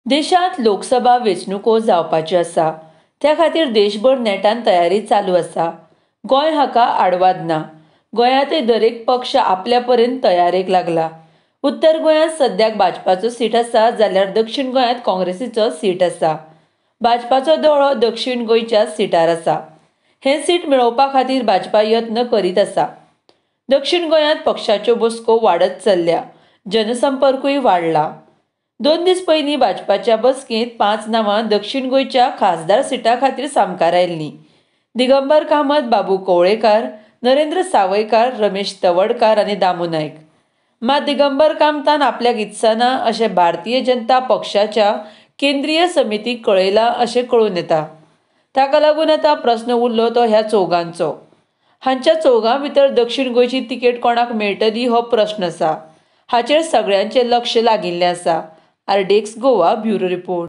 देशात लोकसभा वेंचणुको जावपाच्यो आसा, त्या खातीर देशभर नेटान तयारी चालू आसा. गोंय हाका आडवाद ना. गोंयांतय दरेक पक्ष आपल्या परीन तयारेक लागला. उत्तर गोंयांत सद्याक भाजपाचो सीट आसा, जाल्यार दक्षिण गोंयांत काँग्रेसीचो सीट आसा. भाजपाचो दोळो दक्षिण गोंयच्या सीटार आसा. हें सीट मेळोवपा खातीर भाजपा यत्न करीत आसा. दक्षिण गोंयांत पक्षाच्यो बसको वाडत चल्ल्या, जनसंपर्कूय वाडला. 2 दीस पयलीं भाजपाच्या बसकेंत 5 नांवां दक्षिण गोंयच्या खासदार सिटा खातीर सामकार आयिल्लीं. दिगंबर कामत, बाबू कवळेकार, नरेंद्र सावयकार, रमेश तवडकार आनी दामू नायक. मात दिगंबर कामतान आपल्याक इत्सना अशें भारतीय जनता पक्षाच्या केंद्रीय समितीक कळयलां अशें कळून येता. ताका लागून आतां प्रस्न उरलो तो ह्या चौगांचो. हांच्या चौगां भितर दक्षिण गोंयची तिकेट कोणाक मेळटली हो प्रस्न आसा. हाचेर सगळ्यांचें लक्ष लागिल्लें आसा. आरडेक्स गोवा ब्युरो रिपोर्ट.